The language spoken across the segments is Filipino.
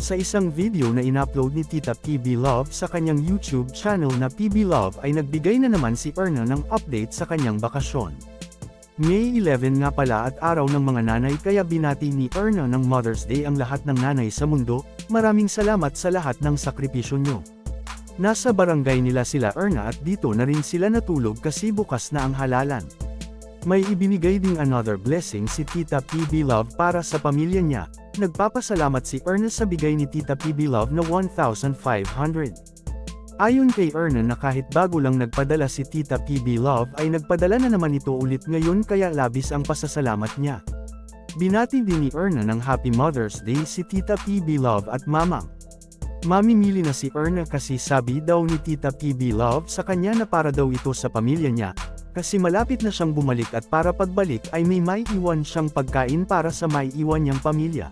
Sa isang video na inupload ni Tita PB Love sa kanyang YouTube channel na PB Love ay nagbigay na naman si Erna ng update sa kanyang bakasyon. May 11 nga pala at araw ng mga nanay kaya binati ni Erna ng Mother's Day ang lahat ng nanay sa mundo. Maraming salamat sa lahat ng sakripisyo nyo. Nasa barangay nila sila Erna at dito na rin sila natulog kasi bukas na ang halalan. May ibinigay ding another blessing si Tita PB Love para sa pamilya niya. Nagpapasalamat si Erna sa bigay ni Tita PB Love na 1,500. Ayon kay Erna na kahit bago lang nagpadala si Tita PB Love ay nagpadala na naman ito ulit ngayon kaya labis ang pasasalamat niya. Binati din ni Erna ng Happy Mother's Day si Tita PB Love at Mamang. Mamimili na si Erna kasi sabi daw ni Tita PB Love sa kanya na para daw ito sa pamilya niya, kasi malapit na siyang bumalik at para pagbalik ay may maiiwan siyang pagkain para sa maiiwan niyang pamilya.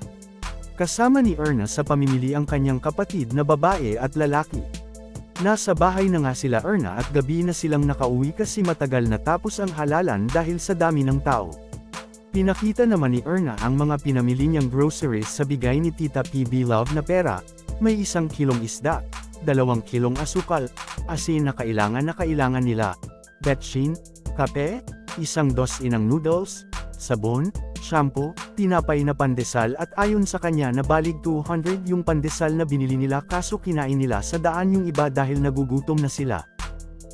Kasama ni Erna sa pamimili ang kanyang kapatid na babae at lalaki. Nasa bahay na nga sila Erna at gabi na silang nakauwi kasi matagal na tapos ang halalan dahil sa dami ng tao. Pinakita naman ni Erna ang mga pinamili niyang groceries sa bigay ni Tita PB Love na pera. May 1 kilong isda, 2 kilong asukal, asin na kailangan nila, betchin, kape, 1 dosinang noodles, sabon, shampoo, tinapay na pandesal at ayon sa kanya na balig 200 yung pandesal na binili nila kaso kinain nila sa daan yung iba dahil nagugutom na sila.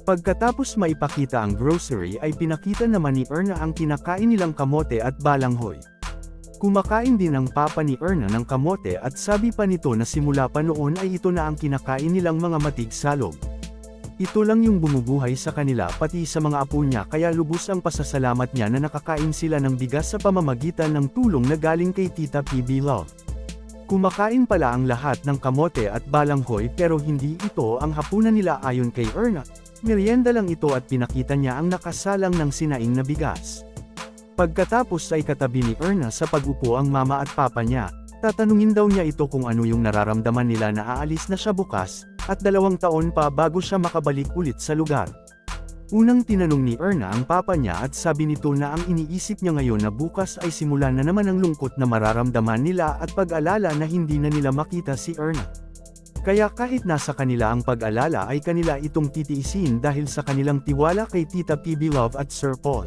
Pagkatapos maipakita ang grocery ay pinakita naman ni Erna ang kinakain nilang kamote at balanghoy. Kumakain din ang papa ni Erna ng kamote at sabi pa nito na simula pa noon ay ito na ang kinakain nilang mga matigsalog. Ito lang yung bumubuhay sa kanila pati sa mga apo niya kaya lubos ang pasasalamat niya na nakakain sila ng bigas sa pamamagitan ng tulong na galing kay Tita PB Love. Kumakain pala ang lahat ng kamote at balanghoy pero hindi ito ang hapunan nila ayon kay Erna. Merienda lang ito at pinakita niya ang nakasalang ng sinaing na bigas. Pagkatapos ay katabi ni Erna sa pag-upo ang mama at papa niya. Tatanungin daw niya ito kung ano yung nararamdaman nila na aalis na siya bukas, at 2 taon pa bago siya makabalik ulit sa lugar. Unang tinanong ni Erna ang papa niya at sabi nito na ang iniisip niya ngayon na bukas ay simula na naman ang lungkot na mararamdaman nila at pag-alala na hindi na nila makita si Erna. Kaya kahit nasa kanila ang pag-alala ay kanila itong titiisin dahil sa kanilang tiwala kay Tita PB Love at Sir Paul.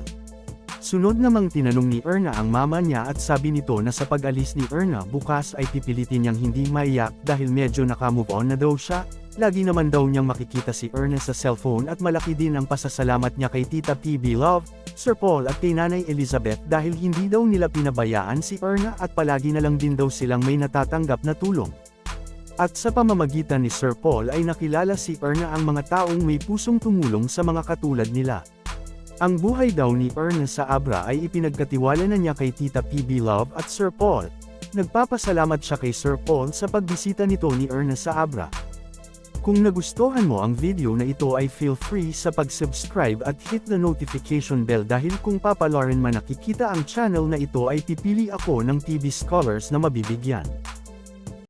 Sunod namang tinanong ni Erna ang mama niya at sabi nito na sa pag-alis ni Erna bukas ay pipilitin niyang hindi maiyak dahil medyo naka-move on na daw siya. Lagi naman daw niyang makikita si Erna sa cellphone at malaki din ang pasasalamat niya kay Tita PB Love, Sir Paul at kay Nanay Elizabeth dahil hindi daw nila pinabayaan si Erna at palagi na lang din daw silang may natatanggap na tulong. At sa pamamagitan ni Sir Paul ay nakilala si Erna ang mga taong may pusong tumulong sa mga katulad nila. Ang buhay daw ni Erna sa Abra ay ipinagkatiwala na niya kay Tita PB Love at Sir Paul. Nagpapasalamat siya kay Sir Paul sa pagbisita nito ni Erna sa Abra. Kung nagustuhan mo ang video na ito ay feel free sa pag-subscribe at hit the notification bell dahil kung papalarin man nakikita ang channel na ito ay pipili ako ng TV Scholars na mabibigyan.